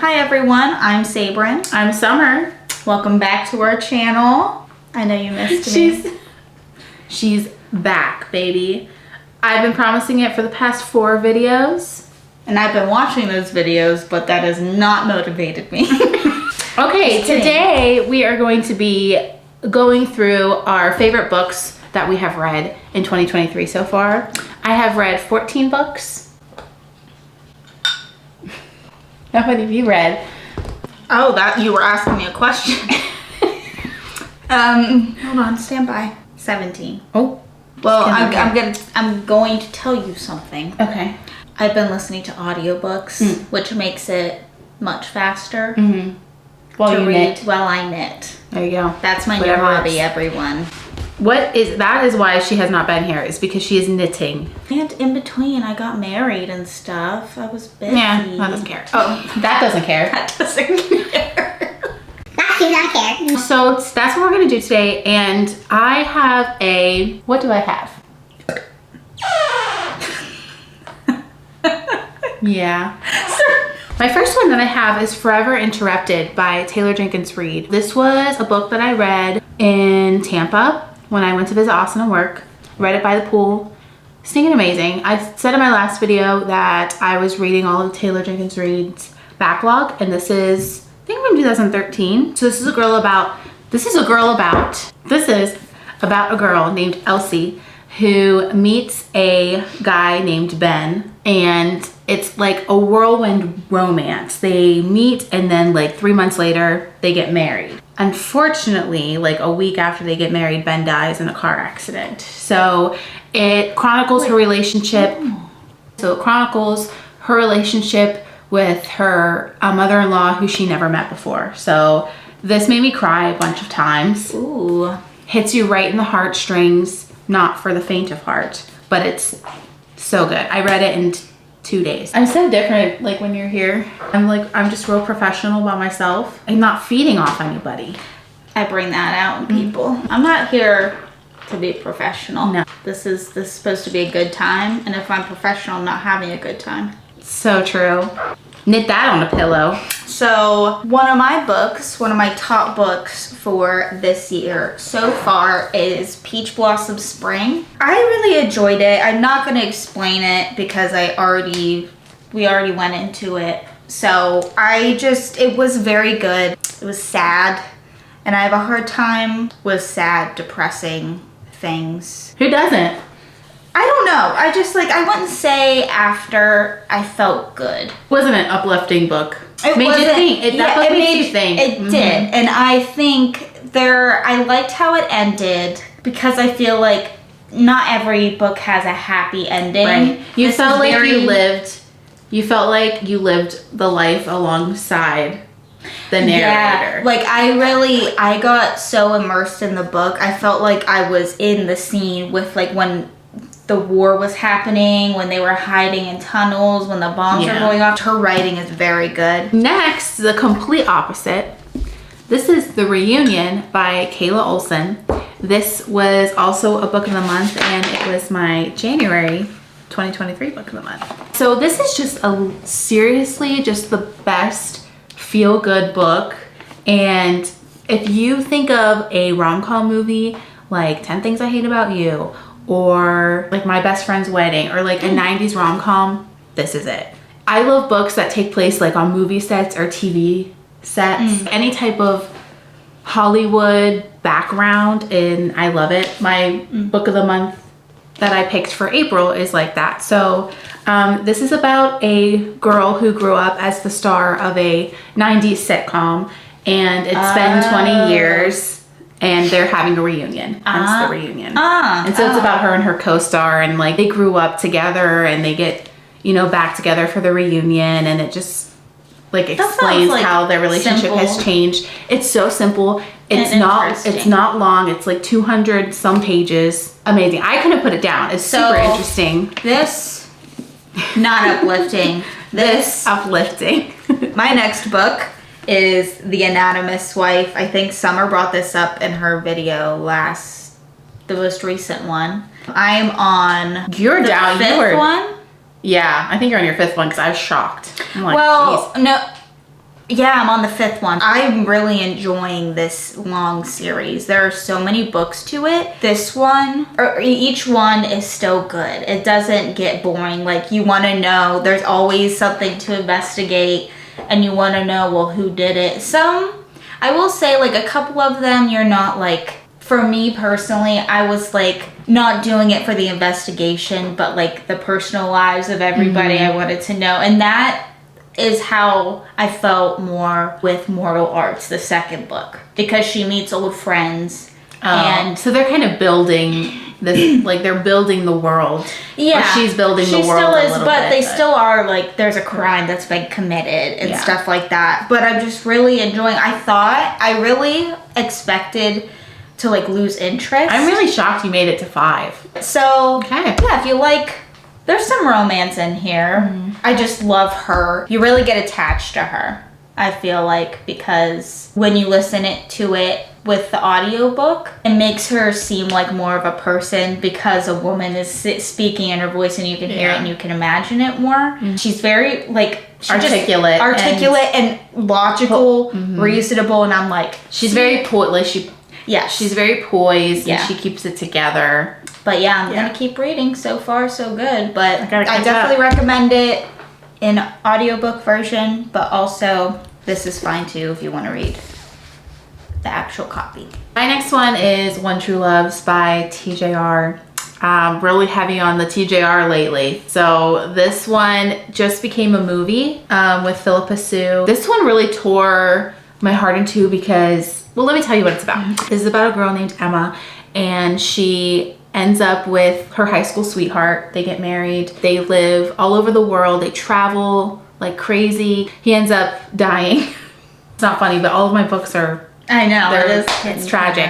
Hi everyone, I'm Sabryn. I'm Summer. Welcome back to our channel. I know you missed me. She's back, baby. I've been promising it for the past 4 videos. And I've been watching those videos, but that has not motivated me. Okay, today we are going to be going through our favorite books that we have read in 2023 so far. I have read 14 books. How many have you read? Oh, that you were asking me a question. Hold on, stand by. 17. Oh. Well, I'm going to tell you something. Okay. I've been listening to audiobooks, which makes it much faster While to you read knit. while I knit. There you go. That's my new Whatever hobby, works. everyone. That is why she has not been here, is because she is knitting. And in between, I got married and stuff. I was busy. Yeah, that doesn't care. Oh, that doesn't care. That doesn't care. That does not care. So that's what we're gonna do today, and I have a, what do I have? Yeah. My first one that I have is Forever Interrupted by Taylor Jenkins Reid. This was a book that I read in Tampa when I went to visit Austin and work. Read it by the pool. Singing amazing. I said in my last video that I was reading all of Taylor Jenkins Reid's backlog, and this is, I think, from 2013. So this is about a girl named Elsie who meets a guy named Ben, and it's like a whirlwind romance. They meet and then like 3 months later they get married. Unfortunately, like a week after they get married, Ben dies in a car accident. So it chronicles her relationship. So it chronicles her relationship with her mother-in-law who she never met before. So this made me cry a bunch of times. Ooh. Hits you right in the heartstrings, not for the faint of heart, but it's so good. I read it in 2 days. I'm so different, like when you're here. I'm just real professional by myself. I'm not feeding off anybody. I bring that out in people. I'm not here to be professional. No. This is supposed to be a good time, and if I'm professional, I'm not having a good time. So true. Knit that on a pillow. So one of my top books for this year so far is Peach Blossom Spring. I really enjoyed it. I'm not going to explain it because we already went into it. So it was very good. It was sad, and I have a hard time with sad, depressing things. Who doesn't? I don't know. I wouldn't say after I felt good. Wasn't an uplifting book. It made you think. It made you think. It did. And I think I liked how it ended because I feel like not every book has a happy ending. Right. You felt like you lived the life alongside the narrator. Yeah, like I got so immersed in the book. I felt like I was in the scene with like when the war was happening, when they were hiding in tunnels, when the bombs were going off. Her writing is very good. Next, the complete opposite. This is The Reunion by Kayla Olson. This was also a book of the month, and it was my January 2023 book of the month. So this is just seriously just the best feel-good book. And if you think of a rom-com movie like 10 Things I Hate About You, or like My Best Friend's Wedding, or like a 90s rom-com, this is it. I love books that take place like on movie sets or TV sets. Any type of Hollywood background, and I love it. My book of the month that I picked for April is like that. So this is about a girl who grew up as the star of a 90s sitcom, and it's been 20 years. And they're having a reunion. Hence the reunion. And so it's about her and her co-star, and like they grew up together and they get, back together for the reunion, and it just like explains how their relationship has changed. It's so simple. It's not long. It's like 200 some pages. Amazing. I couldn't put it down. It's super interesting. This not uplifting. This uplifting. My next book is The Anatomist's Wife. I think Summer brought this up in her video the most recent one. I'm on You're the down. fifth one. Yeah, I think you're on your 5th one because I was shocked. I'm like, well, geez. no. Yeah, I'm on the 5th one. I'm really enjoying this long series. There are so many books to it. This one, or each one is still good. It doesn't get boring. Like, you want to know, there's always something to investigate, and you want to know, well, who did it? Some, I will say, like, a couple of them, you're not, like, for me personally, I was, like, not doing it for the investigation, but, like, the personal lives of everybody I wanted to know. And that is how I felt more with Mortal Arts, the 2nd book, because she meets old friends. And so they're kind of building this, like they're building the world. Yeah, or she's building the world. She still is, a little but bit, they still are, like, there's a crime that's been committed and stuff like that. But I'm just really enjoying. I really expected to, like, lose interest. I'm really shocked you made it to 5. So Okay. yeah, if you like. There's some romance in here. I just love her. You really get attached to her, I feel like, because when you listen to it with the audiobook, it makes her seem like more of a person because a woman is speaking in her voice and you can hear it and you can imagine it more. She's very, like, Articulate and logical, reasonable, and I'm like... She's very poised. She's very poised and she keeps it together. But yeah, I'm gonna keep reading. So far, so good. But I catch definitely up. recommend it in audiobook version, but also this is fine too if you want to read the actual copy. My next one is One True Loves by TJR. Really heavy on the TJR lately. So this one just became a movie with Philippa Sue. This one really tore my heart in two because, well, let me tell you what it's about. This is about a girl named Emma, and she ends up with her high school sweetheart. They get married. They live all over the world. They travel like crazy. He ends up dying. It's not funny, but all of my books are... I know, it's tragic.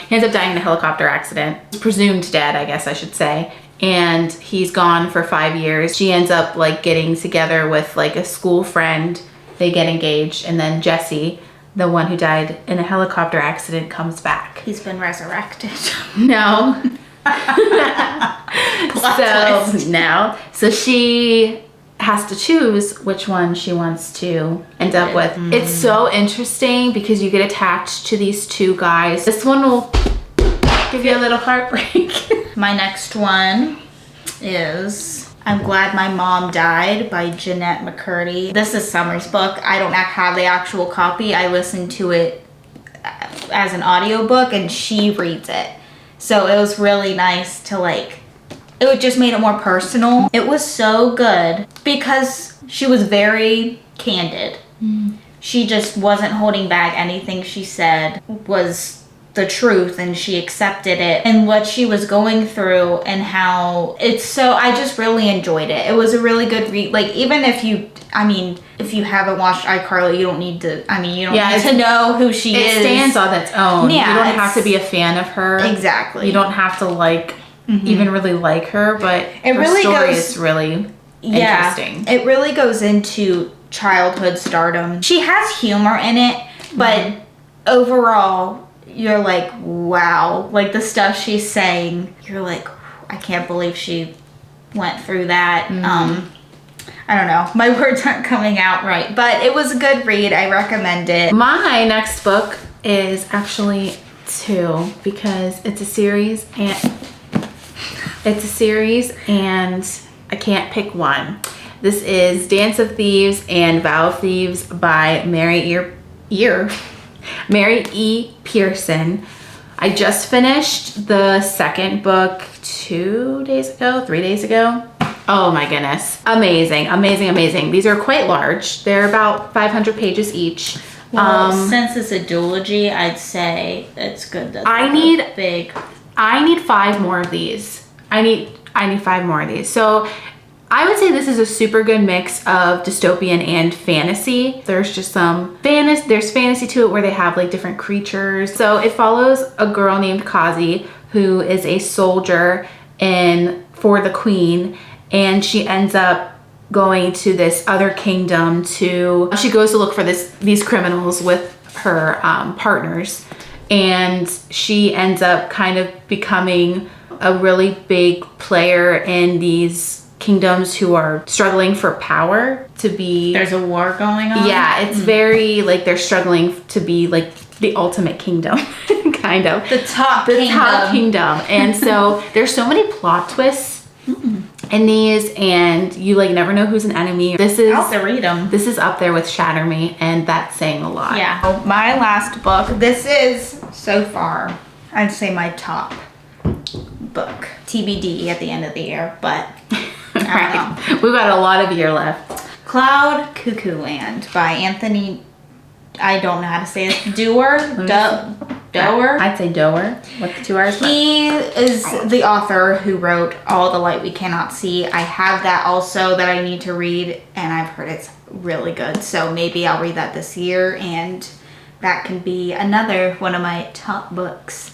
He ends up dying in a helicopter accident. He's presumed dead, I guess I should say. And he's gone for 5 years. She ends up, like, getting together with, like, a school friend. They get engaged, and then Jesse, the one who died in a helicopter accident, comes back. He's been resurrected. No. So she has to choose which one she wants to end up with. It's so interesting because you get attached to these two guys. This one will give you a little heartbreak. My next one is I'm Glad My Mom Died by Jeanette McCurdy. This is Summer's book. I don't have the actual copy. I listened to it as an audiobook and she reads it. So it was really nice to, like, it just made it more personal. It was so good because she was very candid. She just wasn't holding back. Anything she said was the truth and she accepted it and what she was going through and how it's so, I just really enjoyed it. It was a really good read. Like, even if you, if you haven't watched iCarly, you don't need to, you don't need to know who she is. It stands on its own. Yeah, you don't have to be a fan of her. Exactly. You don't have to, like, even really like her, but it her really story goes, is really interesting. It really goes into childhood stardom. She has humor in it, but overall, you're like, wow. Like, the stuff she's saying, you're like, I can't believe she went through that. I don't know. My words aren't coming out right, but it was a good read. I recommend it. My next book is actually 2 because it's a series and I can't pick one. This is Dance of Thieves and Vow of Thieves by Mary E. Pearson. I just finished the 2nd book 3 days ago. Oh my goodness. Amazing, amazing, amazing. These are quite large. They're about 500 pages each. Well, since it's a duology, I'd say it's good that I need big. I need 5 more of these. I need 5 more of these. So I would say this is a super good mix of dystopian and fantasy. There's just some there's fantasy to it where they have, like, different creatures. So it follows a girl named Kazi who is a soldier for the queen, and she ends up going to this other kingdom she goes to look for these criminals with her partners, and she ends up kind of becoming a really big player in these kingdoms who are struggling for power to be. There's a war going on. Yeah, it's very like they're struggling to be like the ultimate kingdom, kind of. The top kingdom. And so there's so many plot twists in these, and you like never know who's an enemy. I'll have to read them. This is up there with Shatter Me, and that's saying a lot. Yeah. So my last book, this is so far, I'd say my top book. TBD at the end of the year, but I don't know. We've got a lot of year left. Cloud Cuckoo Land by Anthony, I don't know how to say it, Doer? Doer? I'd say Doer. With the 2 R's. He is the author who wrote All the Light We Cannot See. I have that also that I need to read, and I've heard it's really good. So maybe I'll read that this year, and that can be another one of my top books.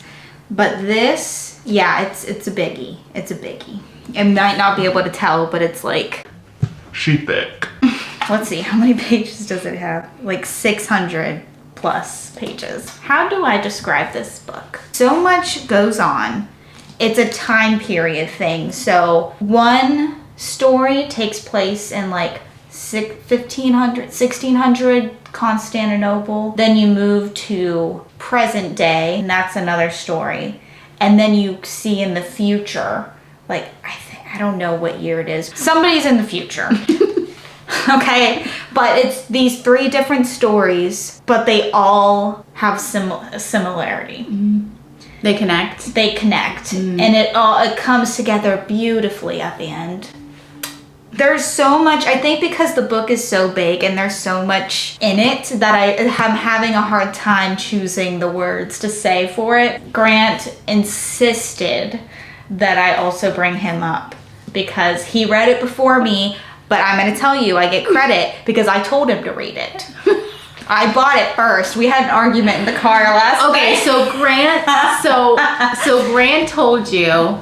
But this, yeah, it's a biggie. It's a biggie. I might not be able to tell, but it's like... She thick. Let's see, how many pages does it have? Like 600 plus pages. How do I describe this book? So much goes on. It's a time period thing. So one story takes place in like 1600 Constantinople. Then you move to present day, and that's another story. And then you see in the future, like I don't know what year it is. Somebody's in the future. Okay, but it's these 3 different stories, but they all have similarity. They connect. They connect, and it comes together beautifully at the end. There's so much, I think because the book is so big and there's so much in it that I'm having a hard time choosing the words to say for it. Grant insisted that I also bring him up because he read it before me, but I'm going to tell you, I get credit because I told him to read it. I bought it first. We had an argument in the car last night. Okay, so Grant, so Grant told you,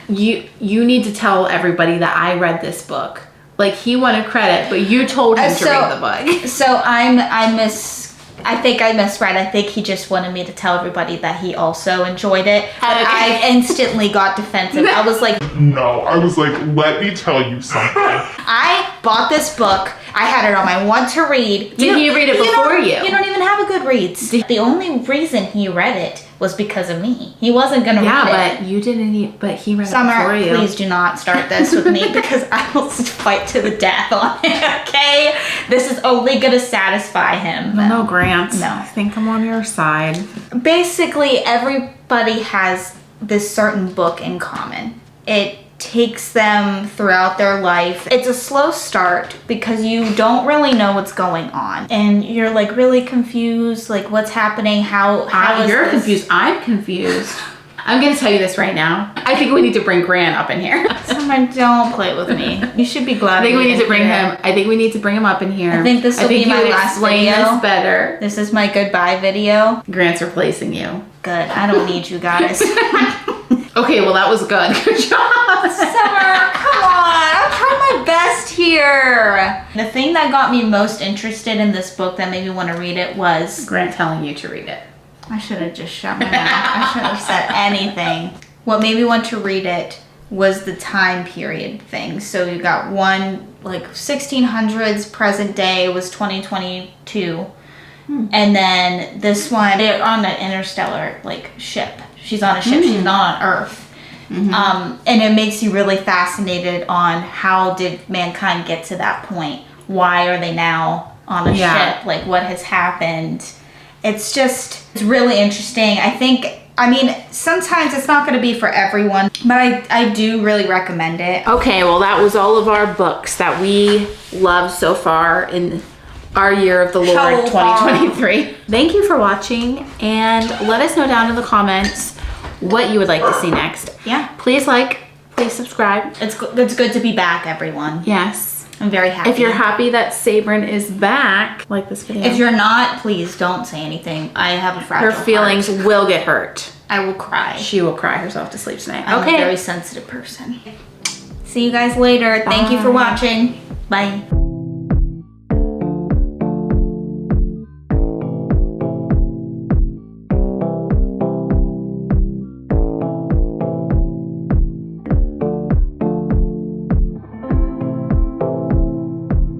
you need to tell everybody that I read this book. Like he wanted credit, but you told him to read the book. So I think I misread. I think he just wanted me to tell everybody that he also enjoyed it. But Okay. I instantly got defensive. I was like, No, I was like, let me tell you something. I bought this book. I had it on my want to read. Did he read it before you? You don't even have a Goodreads. The only reason he read it was because of me. He wasn't gonna read it. Yeah, but you didn't. But he read it Summer, before you. please do not start this with me because I will fight to the death on it. Okay, this is only gonna satisfy him. No, Grant. No. I think I'm on your side. Basically, everybody has this certain book in common. It takes them throughout their life. It's a slow start because you don't really know what's going on, and you're like really confused, like what's happening. How is You're this? confused. I'm confused. I'm gonna tell you this right now. I think we need to bring Grant up in here. Someone don't play with me. You should be glad. I think we need to bring him. him. I think we need to bring him up in here. I think this will be my last explain video. this better. This is my goodbye video. Grant's replacing you. Good. I don't need you guys. Okay, well that was good. Good job. Summer, come on. I'm trying my best here. The thing that got me most interested in this book that made me want to read it was... Grant telling you to read it. I should have just shut my mouth. I shouldn't have said anything. What made me want to read it was the time period thing. So you got one, like 1600s, present day was 2022. And then this one, they're on an interstellar like ship. She's on a ship. She's not on Earth. And it makes you really fascinated on how did mankind get to that point? Why are they now on a ship? Like what has happened? It's really interesting. I mean, sometimes it's not going to be for everyone, but I do really recommend it. Okay, well that was all of our books that we love so far in our year of the Lord 2023. Thank you for watching, and let us know down in the comments what you would like to see next. Yeah. Please please subscribe. It's good to be back, everyone. Yes. I'm very happy. If you're happy that Sabryn is back, like this video. If you're not, please don't say anything. I have a fragile Her feelings will get hurt. I will cry. She will cry herself to sleep tonight. I'm a very sensitive person. See you guys later. Thank you for watching. Bye.